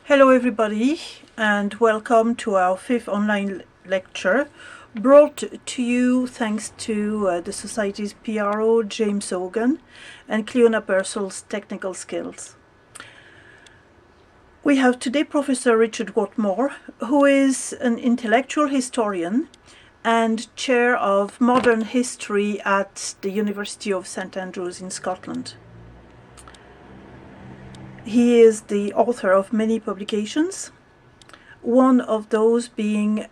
Hello everybody and welcome to our fifth online lecture, brought to you thanks to the Society's PRO James Hogan and Cleona Purcell's technical skills. We have today Professor Richard Whatmore, who is an intellectual historian and chair of modern history at the University of St Andrews in Scotland. He is the author of many publications, one of those being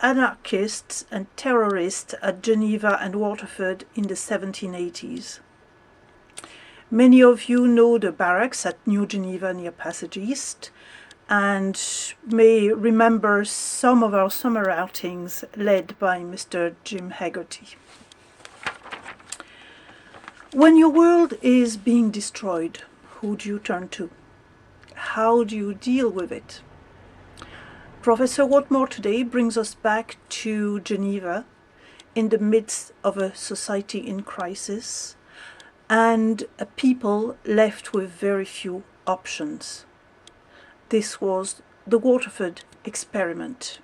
Anarchists and Terrorists at Geneva and Waterford in the 1780s. Many of you know the Barracks at New Geneva near Passage East and may remember some of our summer outings led by Mr. Jim Haggerty. When your world is being destroyed, who do you turn to? How do you deal with it? Professor Whatmore today brings us back to Geneva in the midst of a society in crisis and a people left with very few options. This was the Waterford Experiment.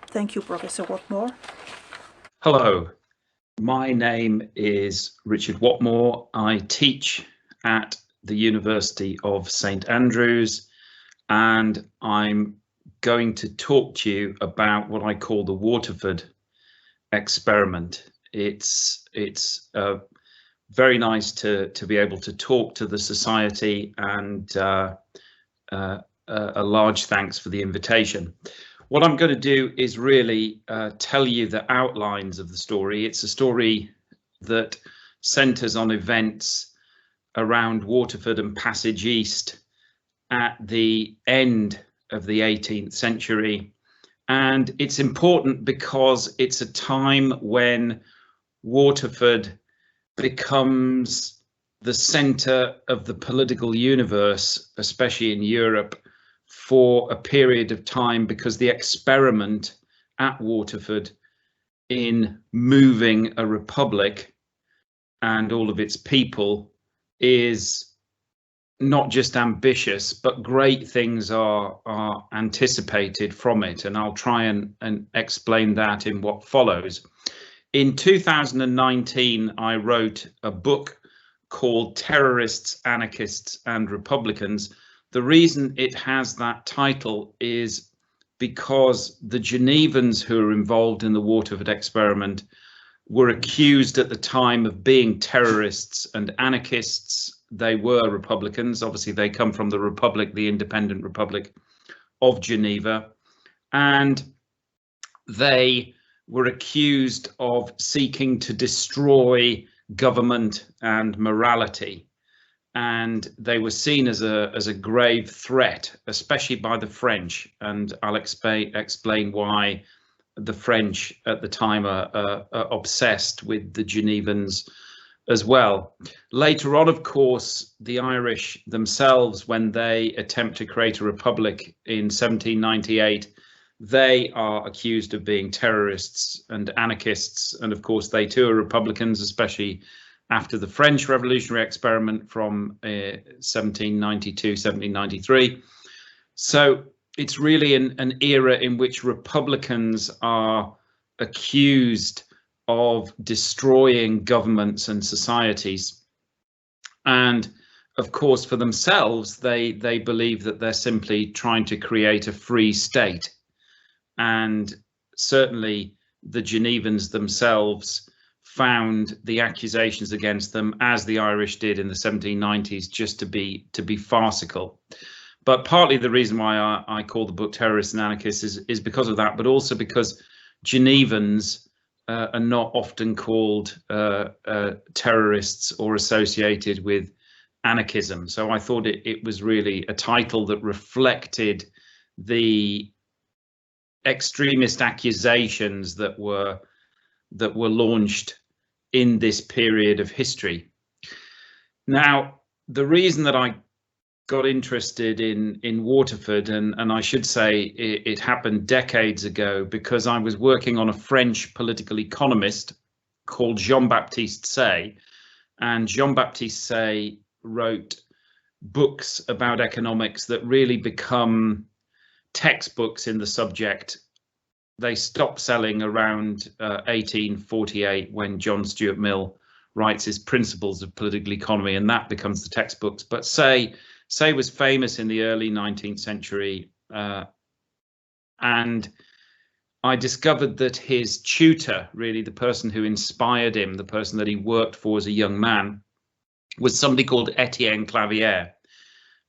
Thank you, Professor Whatmore. Hello, my name is Richard Whatmore. I teach at the University of St Andrews, and I'm going to talk to you about what I call the Waterford Experiment. It's very nice to be able to talk to the Society, and a large thanks for the invitation. What I'm going to do is really tell you the outlines of the story. It's a story that centres on events around Waterford and Passage East at the end of the 18th century. And it's important because it's a time when Waterford becomes the centre of the political universe, especially in Europe, for a period of time, because the experiment at Waterford in moving a republic and all of its people is not just ambitious, but great things are anticipated from it. And I'll try and explain that in what follows. In 2019, I wrote a book called Terrorists, Anarchists and Republicans. The reason it has that title is because the Genevans who were involved in the Waterford experiment were accused at the time of being terrorists and anarchists. They were Republicans. Obviously, they come from the Republic, the independent Republic of Geneva, and they were accused of seeking to destroy government and morality. And they were seen as a grave threat, especially by the French. And I'll explain why the French at the time are obsessed with the Genevans as well. Later on, of course, the Irish themselves, when they attempt to create a republic in 1798, they are accused of being terrorists and anarchists. And of course, they too are Republicans, especially after the French revolutionary experiment from 1792, 1793. So it's really an era in which Republicans are accused of destroying governments and societies. And of course, for themselves, they believe that they're simply trying to create a free state. And certainly the Genevans themselves found the accusations against them, as the Irish did in the 1790s, just to be farcical. But partly the reason why I call the book Terrorists and Anarchists is because of that, but also because Genevans are not often called terrorists or associated with anarchism. So I thought it was really a title that reflected the extremist accusations that were launched in this period of history. Now, the reason that I got interested in Waterford, and I should say it happened decades ago, because I was working on a French political economist called Jean-Baptiste Say, and Jean-Baptiste Say wrote books about economics that really become textbooks in the subject. They stop selling around 1848 when John Stuart Mill writes his Principles of Political Economy, and that becomes the textbooks. But Say was famous in the early 19th century, and I discovered that his tutor, really the person who inspired him, the person that he worked for as a young man, was somebody called Etienne Clavière.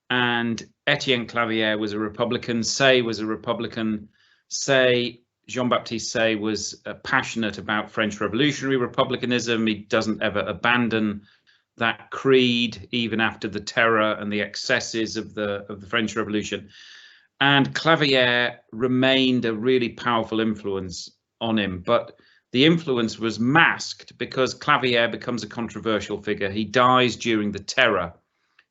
And Etienne Clavière was a Republican. Say was a Republican. Jean-Baptiste Say was passionate about French revolutionary republicanism. He doesn't ever abandon that creed, even after the terror and the excesses of the French Revolution. And Clavière remained a really powerful influence on him, but the influence was masked because Clavière becomes a controversial figure. He dies during the terror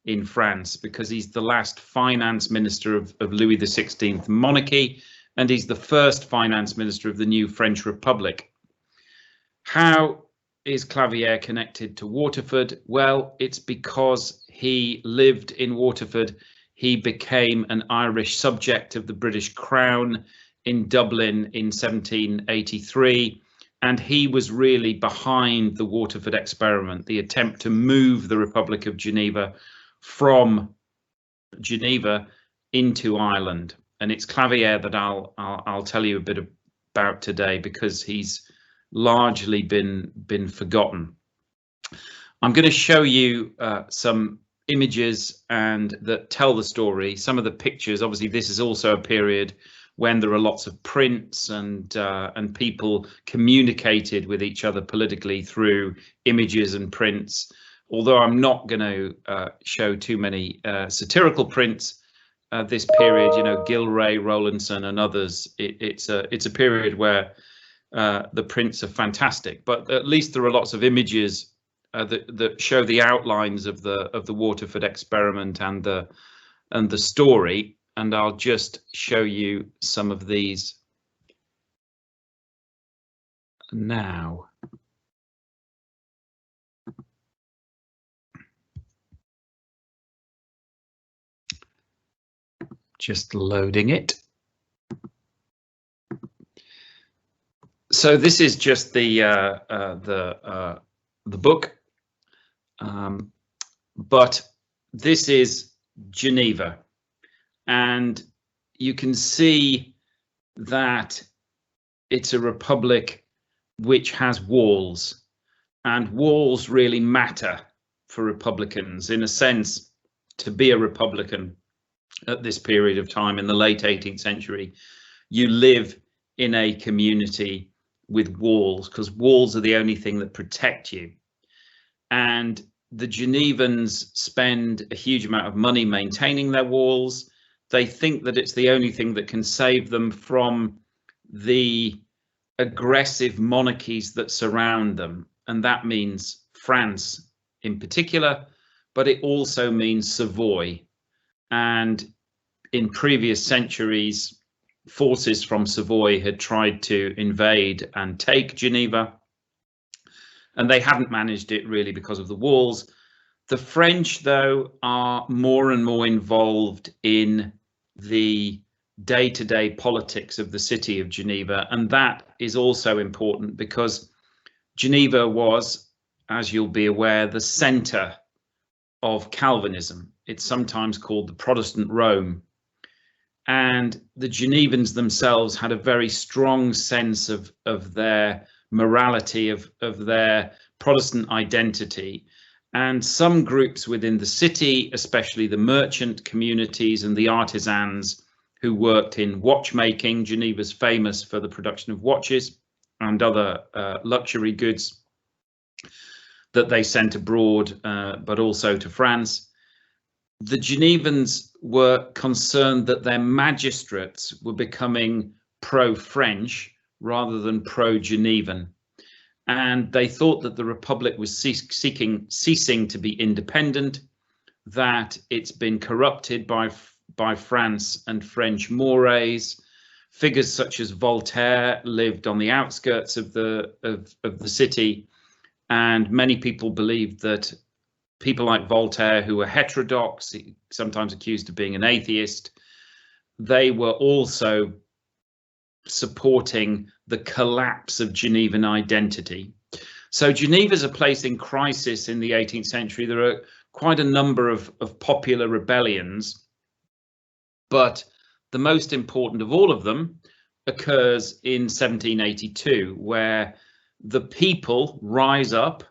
in France because he's the last finance minister of Louis XVI monarchy, and he's the first finance minister of the new French Republic. How is Clavière connected to Waterford? Well, it's because he lived in Waterford. He became an Irish subject of the British Crown in Dublin in 1783, and he was really behind the Waterford Experiment, the attempt to move the Republic of Geneva from Geneva into Ireland. And it's Clavière that I'll tell you a bit about today, because he's largely been forgotten. I'm going to show you some images and that tell the story. Some of the pictures, obviously this is also a period when there are lots of prints, and people communicated with each other politically through images and prints. Although I'm not going to show too many satirical prints this period, you know, Gilray, Rowlandson and others, it's a period where the prints are fantastic, but at least there are lots of images that show the outlines of the Waterford Experiment and the story. And I'll just show you some of these now. Just loading it. So this is just the book, but this is Geneva, and you can see that it's a republic which has walls, and walls really matter for Republicans. In a sense, to be a Republican at this period of time in the late 18th century, you live in a community with walls, because walls are the only thing that protect you. And the Genevans spend a huge amount of money maintaining their walls. They think that it's the only thing that can save them from the aggressive monarchies that surround them. And that means France in particular, but it also means Savoy. And in previous centuries, forces from Savoy had tried to invade and take Geneva, and they hadn't managed it really because of the walls. The French, though, are more and more involved in the day-to-day politics of the city of Geneva, and that is also important because Geneva was, as you'll be aware, the centre of Calvinism. It's sometimes called the Protestant Rome. And the Genevans themselves had a very strong sense of their morality, of their Protestant identity. And some groups within the city, especially the merchant communities and the artisans who worked in watchmaking — Geneva's famous for the production of watches and other luxury goods that they sent abroad, but also to France. The Genevans were concerned that their magistrates were becoming pro-French rather than pro-Genevan, and they thought that the Republic was ceasing to be independent, that it's been corrupted by France and French mores. Figures such as Voltaire lived on the outskirts of the city, and many people believed that people like Voltaire, who were heterodox, sometimes accused of being an atheist, they were also supporting the collapse of Genevan identity. So Geneva is a place in crisis in the 18th century. There are quite a number of popular rebellions, but the most important of all of them occurs in 1782, where the people rise up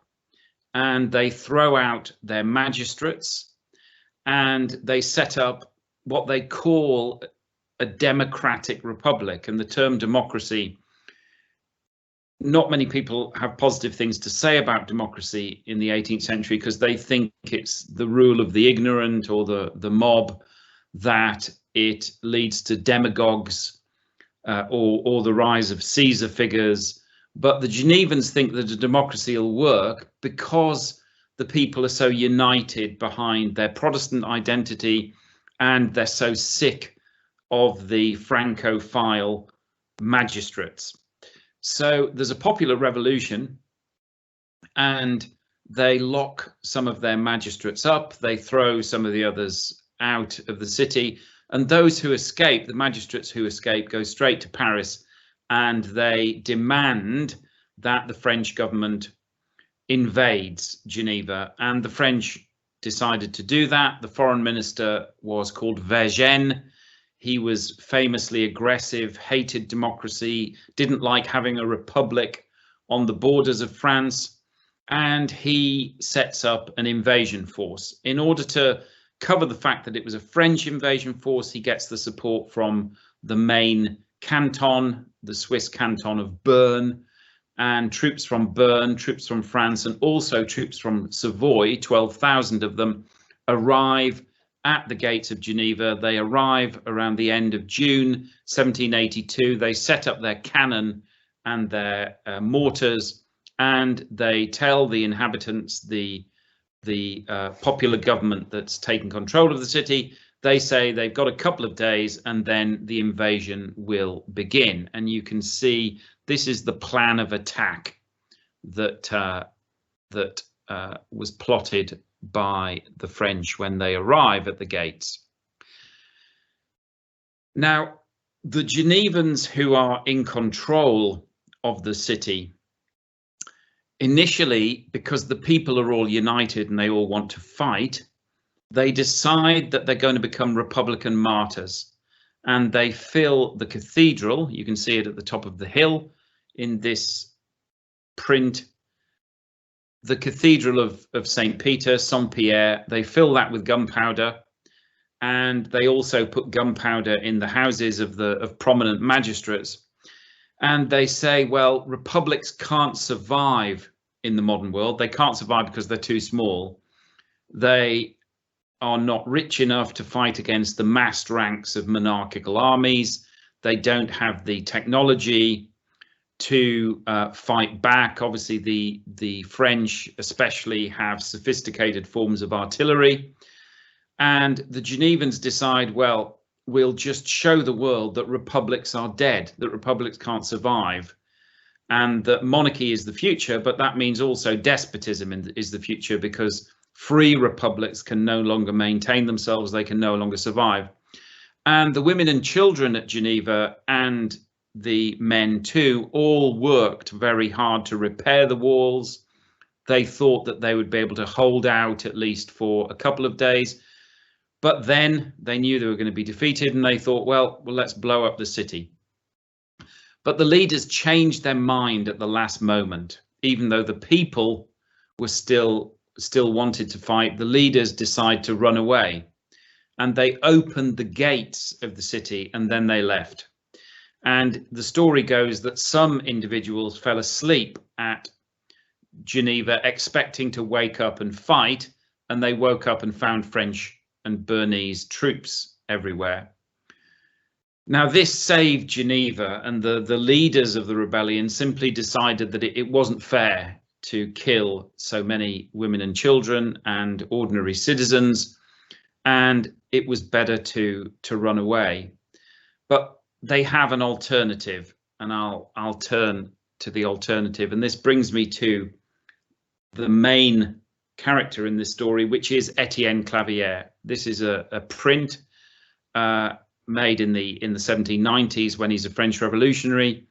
and they throw out their magistrates and they set up what they call a democratic republic. And the term democracy, not many people have positive things to say about democracy in the 18th century because they think it's the rule of the ignorant or the mob, that it leads to demagogues or the rise of Caesar figures. But the Genevans think that a democracy will work because the people are so united behind their Protestant identity and they're so sick of the Francophile magistrates. So there's a popular revolution and they lock some of their magistrates up, they throw some of the others out of the city, and those who escape, the magistrates who escape, go straight to Paris and they demand that the French government invades Geneva, and the French decided to do that. The foreign minister was called Vergennes. He was famously aggressive, hated democracy, didn't like having a republic on the borders of France, and he sets up an invasion force. In order to cover the fact that it was a French invasion force, he gets the support from the main canton, the Swiss canton of Bern, and troops from Bern, troops from France, and also troops from Savoy, 12,000 of them, arrive at the gates of Geneva. They arrive around the end of June 1782. They set up their cannon and their mortars, and they tell the inhabitants, the popular government that's taken control of the city, they say they've got a couple of days and then the invasion will begin. And you can see this is the plan of attack that was plotted by the French when they arrive at the gates. Now, the Genevans who are in control of the city, initially, because the people are all united and they all want to fight, they decide that they're going to become Republican martyrs, and they fill the cathedral. You can see it at the top of the hill in this print. The Cathedral of St. Peter, Saint-Pierre, they fill that with gunpowder, and they also put gunpowder in the houses of prominent magistrates. And they say, well, republics can't survive in the modern world. They can't survive because they're too small. They are not rich enough to fight against the massed ranks of monarchical armies. They don't have the technology to fight back. Obviously, the French especially have sophisticated forms of artillery. And the Genevans decide, well, we'll just show the world that republics are dead, that republics can't survive, and that monarchy is the future, but that means also despotism is the future, because free republics can no longer maintain themselves, they can no longer survive. And the women and children at Geneva, and the men too, all worked very hard to repair the walls. They thought that they would be able to hold out at least for a couple of days, but then they knew they were going to be defeated, and they thought, well, let's blow up the city. But the leaders changed their mind at the last moment. Even though the people were still wanted to fight, the leaders decide to run away, and they opened the gates of the city and then they left. And the story goes that some individuals fell asleep at Geneva expecting to wake up and fight, and they woke up and found French and Bernese troops everywhere. Now, this saved Geneva, and the leaders of the rebellion simply decided that it wasn't fair to kill so many women and children and ordinary citizens, and it was better to run away. But they have an alternative, and I'll turn to the alternative. And this brings me to the main character in this story, which is Etienne Clavière. This is a print made in the 1790s when he's a French revolutionary.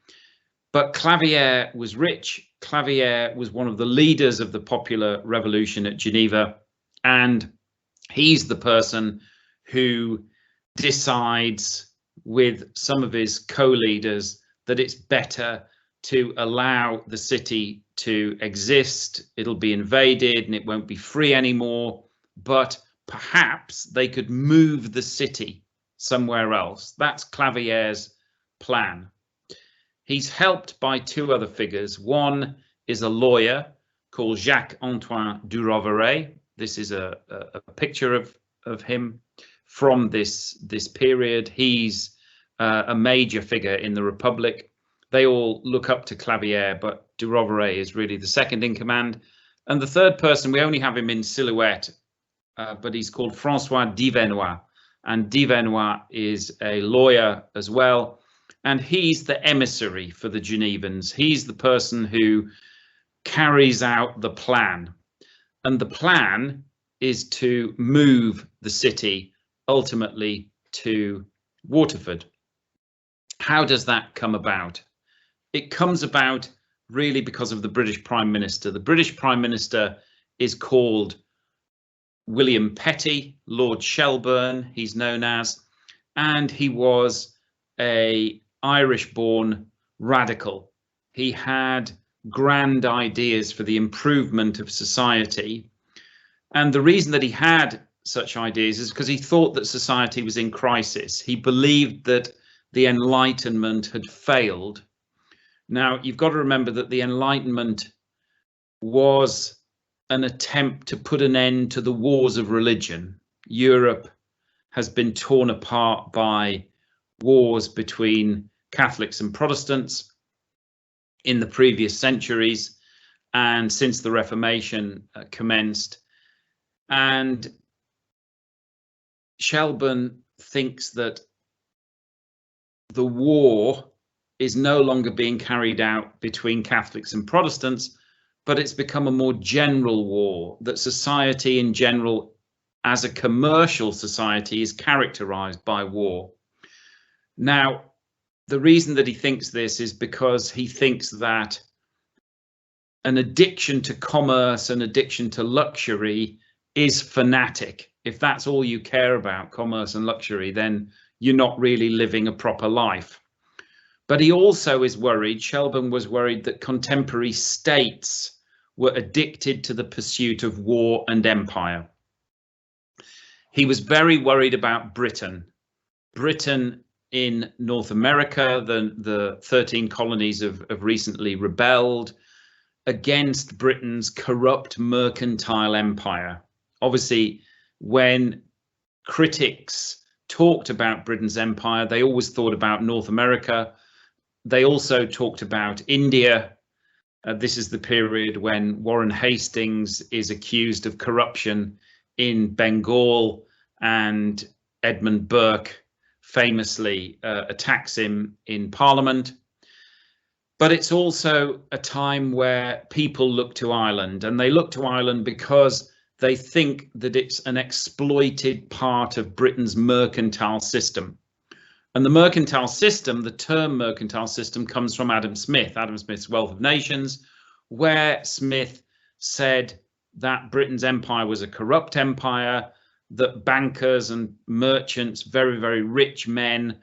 But Clavière was rich. Clavière was one of the leaders of the popular revolution at Geneva, and he's the person who decides with some of his co-leaders that it's better to allow the city to exist. It'll be invaded and it won't be free anymore, but perhaps they could move the city somewhere else. That's Clavière's plan. He's helped by two other figures. One is a lawyer called Jacques-Antoine du Roveret. This is a picture of him from this period. He's a major figure in the Republic. They all look up to Clavière, but du Roveret is really the second in command. And the third person, we only have him in silhouette, but he's called François Divenois. And Divenois is a lawyer as well. And he's the emissary for the Genevans. He's the person who carries out the plan. And the plan is to move the city ultimately to Waterford. How does that come about? It comes about really because of the British Prime Minister. The British Prime Minister is called William Petty, Lord Shelburne, he's known as, and he was an Irish-born radical. He had grand ideas for the improvement of society. And the reason that he had such ideas is because he thought that society was in crisis. He believed that the Enlightenment had failed. Now, you've got to remember that the Enlightenment was an attempt to put an end to the wars of religion. Europe has been torn apart by wars between Catholics and Protestants in the previous centuries and since the Reformation commenced. And Shelburne thinks that the war is no longer being carried out between Catholics and Protestants, but it's become a more general war, that society in general, as a commercial society, is characterized by war. Now, the reason that he thinks this is because he thinks that an addiction to commerce, an addiction to luxury, is fanatic. If that's all you care about, commerce and luxury, then you're not really living a proper life. But he also is worried, Shelburne was worried, that contemporary states were addicted to the pursuit of war and empire. He was very worried about Britain. Britain in North America, the 13 colonies have recently rebelled against Britain's corrupt mercantile empire. Obviously, when critics talked about Britain's empire, they always thought about North America. They also talked about India. This is the period when Warren Hastings is accused of corruption in Bengal, and Edmund Burke famously attacks him in Parliament. But it's also a time where people look to Ireland, and they look to Ireland because they think that it's an exploited part of Britain's mercantile system. And the mercantile system, the term mercantile system, comes from Adam Smith, Adam Smith's Wealth of Nations, where Smith said that Britain's empire was a corrupt empire, that bankers and merchants, very, very rich men,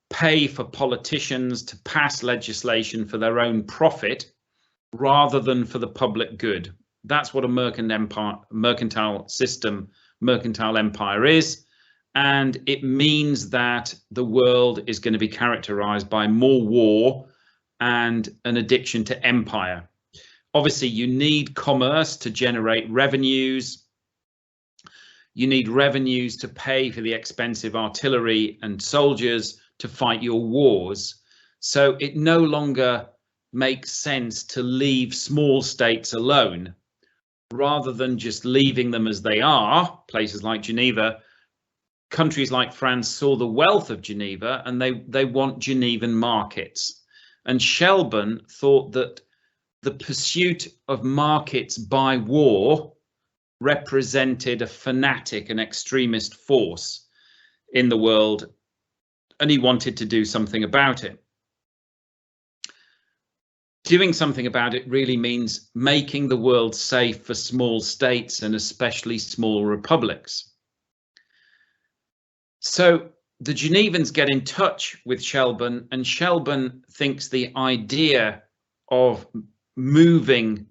pay for politicians to pass legislation for their own profit rather than for the public good. That's what a mercantile system, mercantile empire is. And it means that the world is going to be characterized by more war and an addiction to empire. Obviously, you need commerce to generate revenues. You need revenues to pay for the expensive artillery and soldiers to fight your wars. So it no longer makes sense to leave small states alone. Rather than just leaving them as they are, places like Geneva, countries like France saw the wealth of Geneva and they want Genevan markets. And Shelburne thought that the pursuit of markets by war represented a fanatic and extremist force in the world, and he wanted to do something about it. Doing something about it really means making the world safe for small states and especially small republics. So the Genevans get in touch with Shelburne, and Shelburne thinks the idea of moving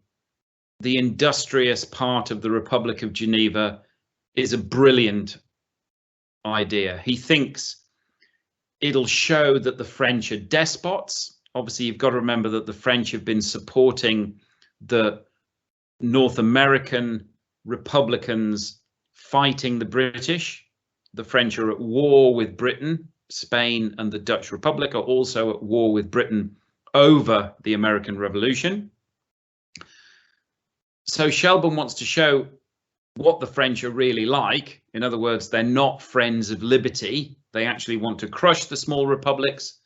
the industrious part of the Republic of Geneva is a brilliant idea. He thinks it'll show that the French are despots. Obviously, you've got to remember that the French have been supporting the North American Republicans fighting the British. The French are at war with Britain. Spain and the Dutch Republic are also at war with Britain over the American Revolution. So Shelburne wants to show what the French are really like. In other words, they're not friends of liberty. They actually want to crush the small republics.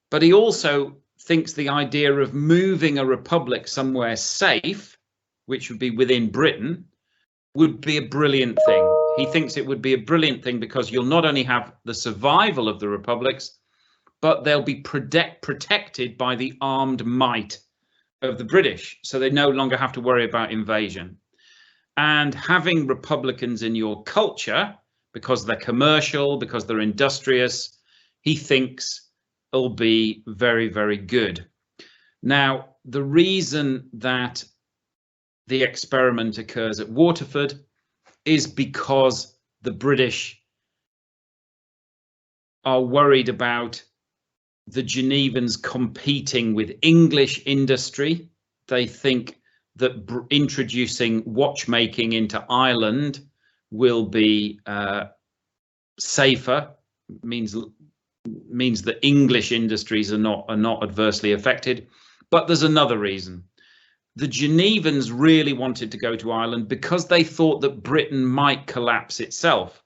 But he also thinks the idea of moving a republic somewhere safe, which would be within Britain, would be a brilliant thing. He thinks it would be a brilliant thing because you'll not only have the survival of the republics, but they'll be protected by the armed might of the British. So they no longer have to worry about invasion. And having republicans in your culture, because they're commercial, because they're industrious, he thinks will be very, very good. Now, the reason that the experiment occurs at Waterford is because the British are worried about the Genevans competing with English industry. They think that introducing watchmaking into Ireland will be safer, means that English industries are not adversely affected. But there's another reason. The Genevans really wanted to go to Ireland because they thought that Britain might collapse itself.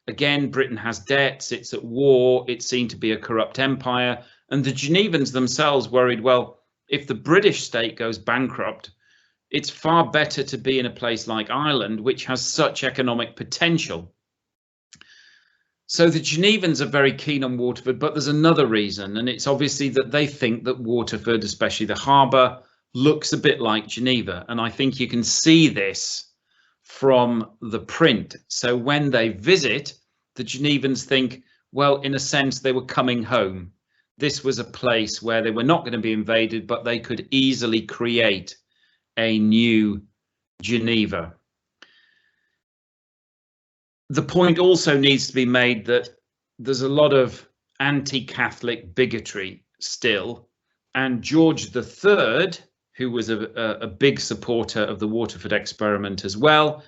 Again, Britain has debts, it's at war, it's seen to be a corrupt empire, and the Genevans themselves worried, well, if the British state goes bankrupt, it's far better to be in a place like Ireland, which has such economic potential. So the Genevans are very keen on Waterford, but there's another reason, and it's obviously that they think that Waterford, especially the harbour, looks a bit like Geneva. And I think you can see this from the print. So when they visit, the Genevans think, well, in a sense, they were coming home. This was a place where they were not going to be invaded, but they could easily create a new Geneva. The point also needs to be made that there's a lot of anti-Catholic bigotry still, and George III, who was a big supporter of the Waterford Experiment as well,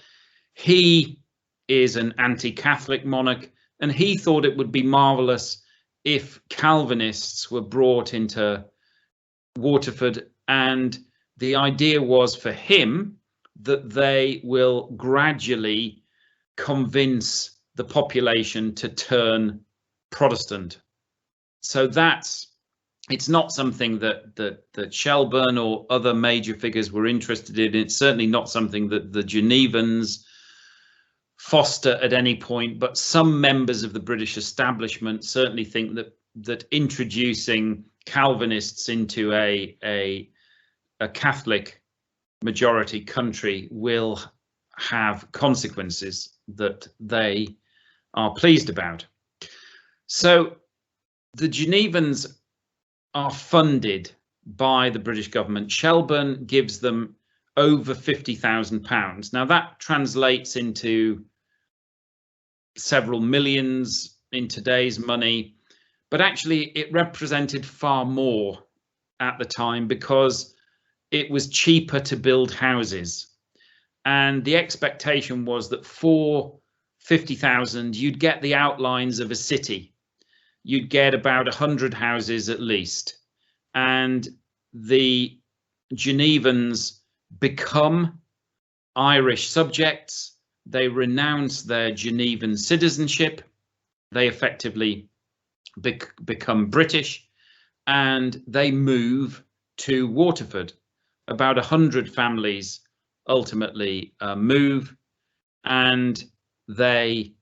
he is an anti-Catholic monarch, and he thought it would be marvellous if Calvinists were brought into Waterford, and the idea was for him that they will gradually convince the population to turn Protestant. So it's not something that Shelburne or other major figures were interested in. It's certainly not something that the Genevans foster at any point, but some members of the British establishment certainly think that introducing Calvinists into a Catholic majority country will have consequences that they are pleased about. So the Genevans are funded by the British government. Shelburne gives them over £50,000. Now that translates into several millions in today's money, but actually it represented far more at the time because it was cheaper to build houses. And the expectation was that for 50,000, you'd get the outlines of a city. You'd get about 100 houses at least. And the Genevans become Irish subjects. They renounce their Genevan citizenship. They effectively become British, and they move to Waterford. About 100 families ultimately move, and they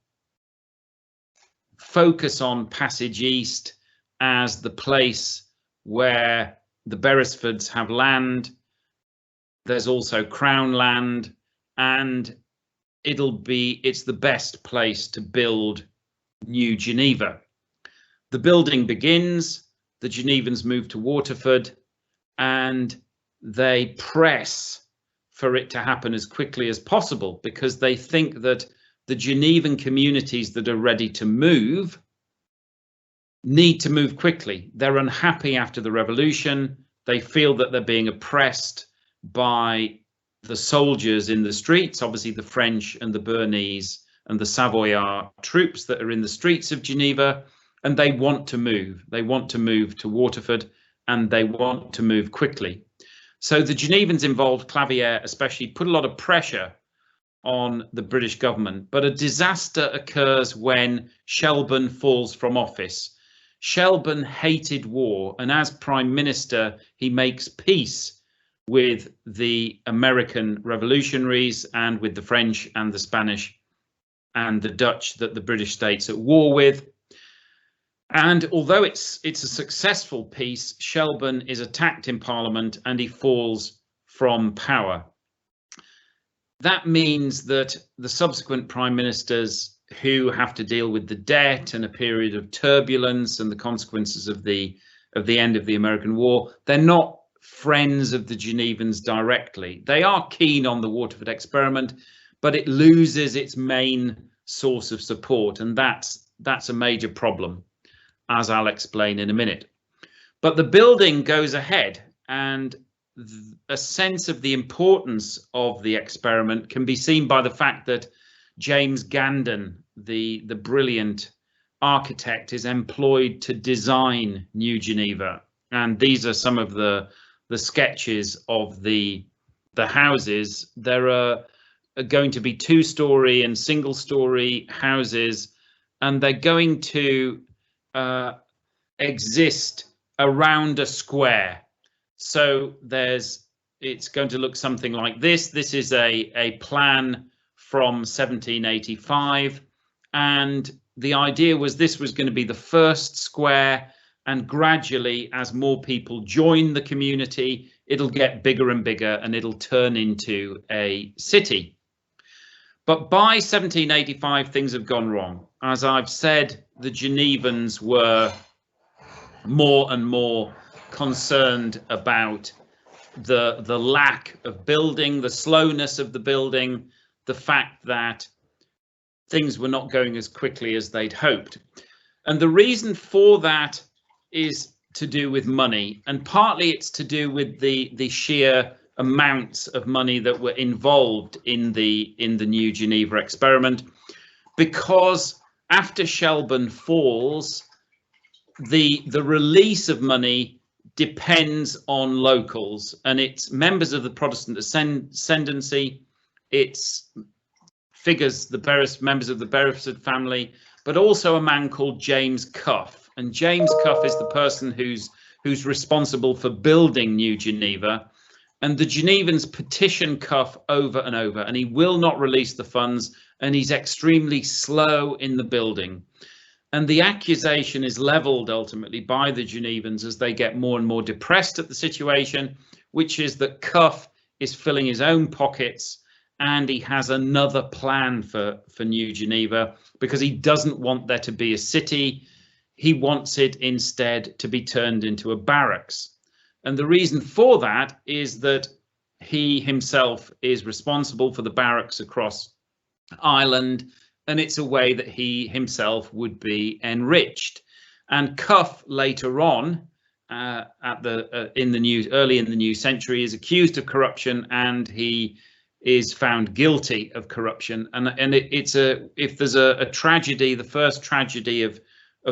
focus on Passage East as the place where the Beresfords have land. There's also Crown land, and it's the best place to build New Geneva. The building begins, the Genevans move to Waterford, and they press for it to happen as quickly as possible, because they think that the Genevan communities that are ready to move need to move quickly. They're unhappy after the revolution. They feel that they're being oppressed by the soldiers in the streets, obviously the French and the Bernese and the Savoyard troops that are in the streets of Geneva, and they want to move. They want to move to Waterford, and they want to move quickly. So the Genevans involved, Clavière especially, put a lot of pressure on the British government, but a disaster occurs when Shelburne falls from office. Shelburne hated war, and as Prime Minister, he makes peace with the American revolutionaries and with the French and the Spanish and the Dutch that the British state's at war with. And although it's a successful peace, Shelburne is attacked in Parliament and he falls from power. That means that the subsequent prime ministers, who have to deal with the debt and a period of turbulence and the consequences of the end of the American War, they're not friends of the Genevans directly. They are keen on the Waterford Experiment, but it loses its main source of support, and that's a major problem, as I'll explain in a minute. But the building goes ahead, and a sense of the importance of the experiment can be seen by the fact that James Gandon, the brilliant architect, is employed to design New Geneva. And these are some of the sketches of the houses. There are going to be 2-story and single-story houses, and they're going to exist around a square. So it's going to look something like this. This is a plan from 1785, and the idea was this was going to be the first square, and gradually, as more people join the community, it'll get bigger and bigger, and it'll turn into a city. But by 1785, things have gone wrong. As I've said, the Genevans were more and more concerned about the lack of building, the slowness of the building, the fact that things were not going as quickly as they'd hoped. And the reason for that is to do with money, and partly it's to do with the sheer amounts of money that were involved in the New Geneva experiment, because after Shelburne falls, the release of money depends on locals, and it's members of the Protestant ascendancy, it's figures members of the Beresford family, but also a man called James Cuff. And James Cuff is the person who's responsible for building New Geneva. And the Genevans petition Cuff over and over, and he will not release the funds, and he's extremely slow in the building. And the accusation is levelled ultimately by the Genevans as they get more and more depressed at the situation, which is that Cuff is filling his own pockets, and he has another plan for New Geneva, because he doesn't want there to be a city. He wants it instead to be turned into a barracks. And the reason for that is that he himself is responsible for the barracks across Ireland, and it's a way that he himself would be enriched. And Cuff later on, early in the new century, is accused of corruption, and he is found guilty of corruption. And if there's a tragedy, the first tragedy of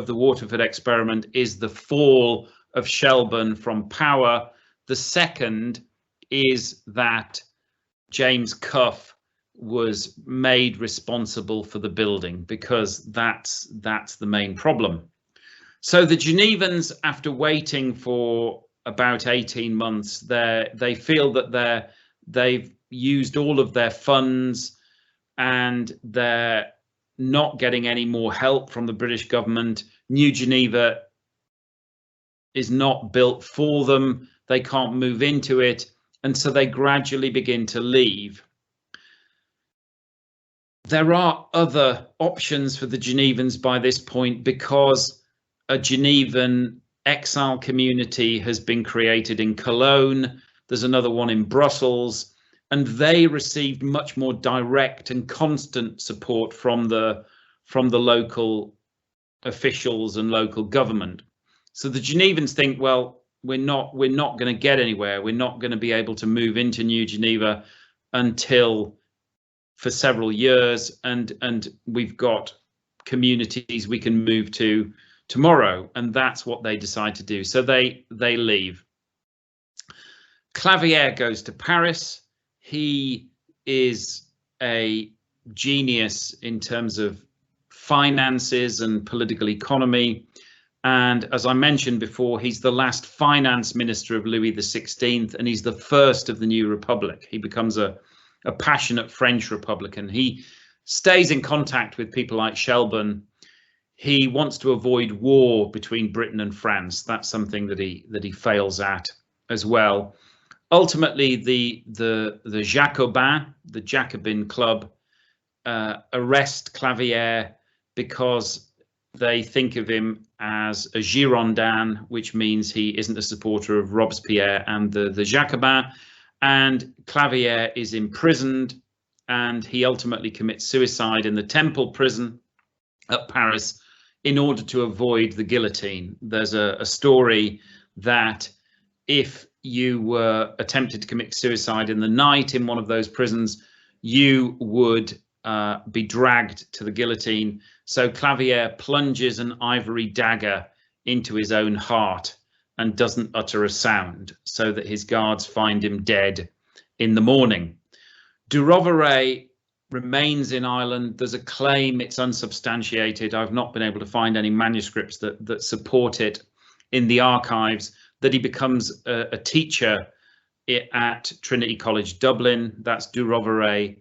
the Waterford experiment is the fall of Shelburne from power. The second is that James Cuff was made responsible for the building, because that's the main problem. So the Genevans, after waiting for about 18 months, they feel that used all of their funds and they're not getting any more help from the British government. New Geneva is not built for them. They can't move into it. And so they gradually begin to leave. There are other options for the Genevans by this point, because a Genevan exile community has been created in Cologne. There's another one in Brussels, and they received much more direct and constant support from the local officials and local government. So the Genevans think, well, we're not going to get anywhere. We're not going to be able to move into New Geneva until for several years, and we've got communities we can move to tomorrow, and that's what they decide to do. So they leave. Clavier goes to Paris. He is a genius in terms of finances and political economy, and as I mentioned before, he's the last finance minister of Louis XVI, and he's the first of the new republic. He becomes a passionate French Republican. He stays in contact with people like Shelburne. He wants to avoid war between Britain and France. That's something that he fails at as well. Ultimately, the Jacobins, the Jacobin club, arrest Clavier because they think of him as a Girondin, which means he isn't a supporter of Robespierre and the Jacobins. And Clavier is imprisoned, and he ultimately commits suicide in the Temple prison at Paris in order to avoid the guillotine. There's a story that if you were attempted to commit suicide in the night in one of those prisons, you would be dragged to the guillotine. So Clavier plunges an ivory dagger into his own heart and doesn't utter a sound, so that his guards find him dead in the morning. Du Rouvray remains in Ireland. There's a claim, it's unsubstantiated. I've not been able to find any manuscripts that support it in the archives, that he becomes a teacher at Trinity College Dublin. That's Du Rouvray.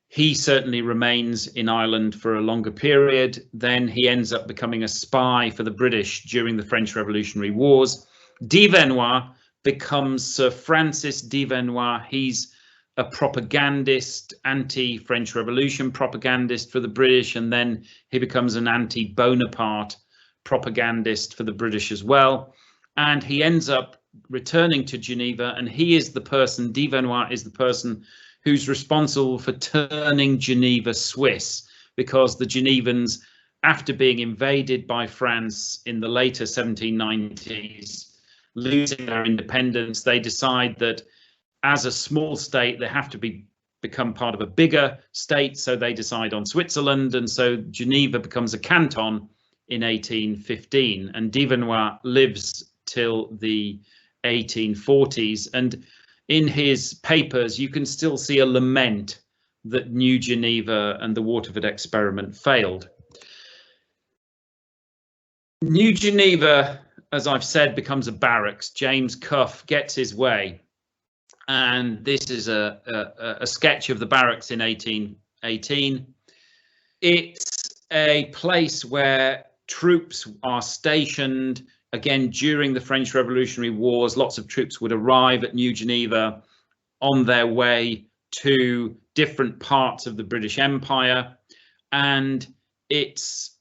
He certainly remains in Ireland for a longer period. Then he ends up becoming a spy for the British during the French Revolutionary Wars. Divenois becomes Sir Francis Divenois. He's a propagandist, anti-French Revolution propagandist for the British, and then he becomes an anti-Bonaparte propagandist for the British as well. And he ends up returning to Geneva, and he is the person, Divenois is the person who's responsible for turning Geneva Swiss, because the Genevans, after being invaded by France in the later 1790s, losing their independence, they decide that as a small state, they have to become part of a bigger state. So they decide on Switzerland. And so Geneva becomes a canton in 1815. And Divenois lives till the 1840s. And in his papers, you can still see a lament that New Geneva and the Waterford Experiment failed. New Geneva, as I've said, becomes a barracks. James Cuff gets his way. And this is a sketch of the barracks in 1818. It's a place where troops are stationed. Again, during the French Revolutionary Wars, lots of troops would arrive at New Geneva on their way to different parts of the British Empire. And it's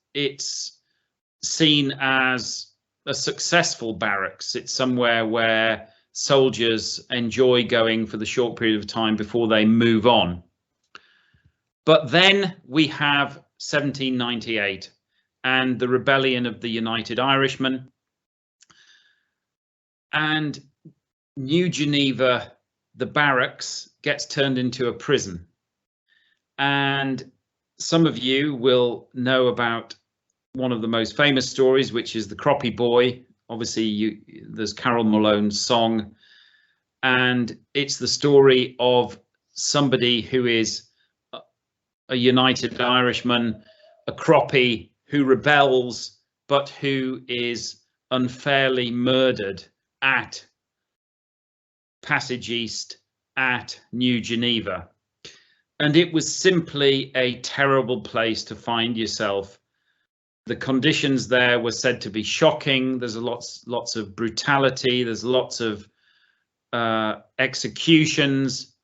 seen as a successful barracks. It's somewhere where soldiers enjoy going for the short period of time before they move on. But then we have 1798 and the rebellion of the United Irishmen, and New Geneva, the barracks, gets turned into a prison. And some of you will know about one of the most famous stories, which is the Croppy Boy. Obviously, there's Carol Malone's song, and it's the story of somebody who is a United Irishman, a Croppy who rebels, but who is unfairly murdered at Passage East at New Geneva. And it was simply a terrible place to find yourself. The conditions there were said to be shocking. There's lots of brutality. There's lots of executions,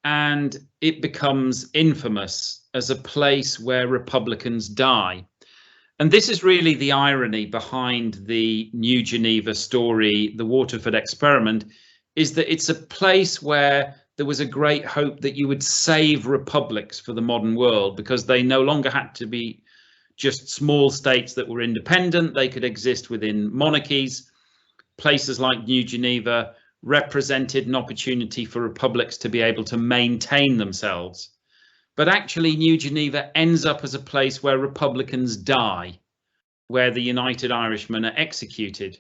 and it becomes infamous as a place where Republicans die. And this is really the irony behind the New Geneva story, the Waterford Experiment, is that it's a place where there was a great hope that you would save republics for the modern world, because they no longer had to be just small states that were independent. They could exist within monarchies. Places like New Geneva represented an opportunity for republics to be able to maintain themselves. But actually, New Geneva ends up as a place where republicans die, where the United Irishmen are executed.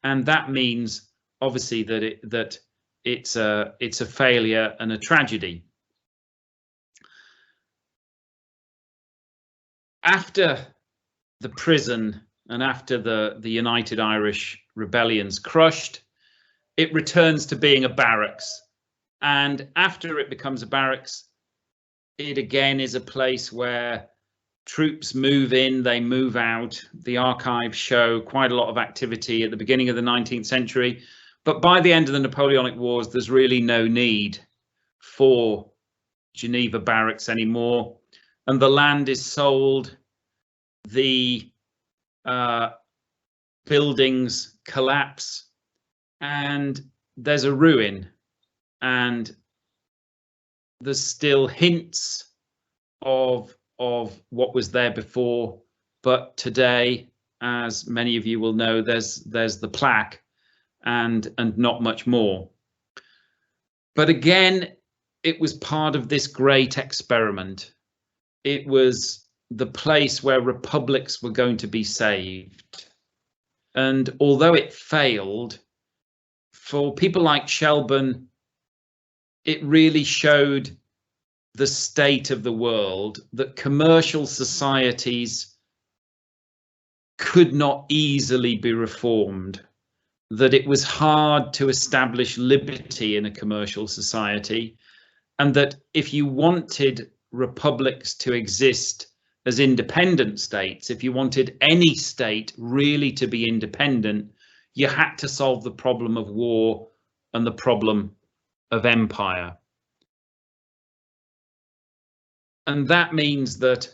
And that means, obviously, that it's a failure and a tragedy. After the prison and after the United Irish rebellion's crushed, it returns to being a barracks. And after it becomes a barracks, it again is a place where troops move in, they move out. The archives show quite a lot of activity at the beginning of the 19th century. But by the end of the Napoleonic Wars, there's really no need for Geneva barracks anymore. And the land is sold. The buildings collapse, and there's a ruin, and there's still hints of what was there before, but today, as many of you will know, there's the plaque and not much more. But again, it was part of this great experiment. It was the place where republics were going to be saved. And although it failed, for people like Shelburne, it really showed the state of the world, that commercial societies could not easily be reformed, that it was hard to establish liberty in a commercial society, and that if you wanted republics to exist as independent states, if you wanted any state really to be independent, you had to solve the problem of war and the problem of empire. And that means that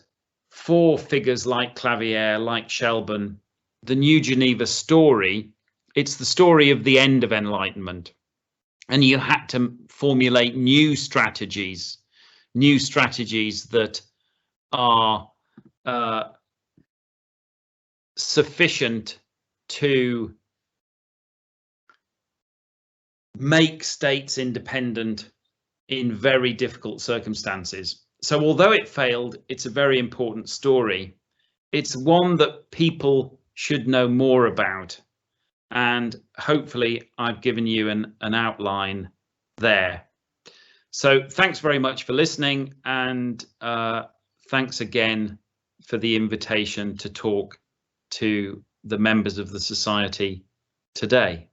for figures like Clavière, like Shelburne, the New Geneva story, it's the story of the end of Enlightenment. And you had to formulate new strategies that are sufficient to make states independent in very difficult circumstances. So although it failed, it's a very important story. It's one that people should know more about. And hopefully I've given you an outline there. So thanks very much for listening, and thanks again for the invitation to talk to the members of the Society today.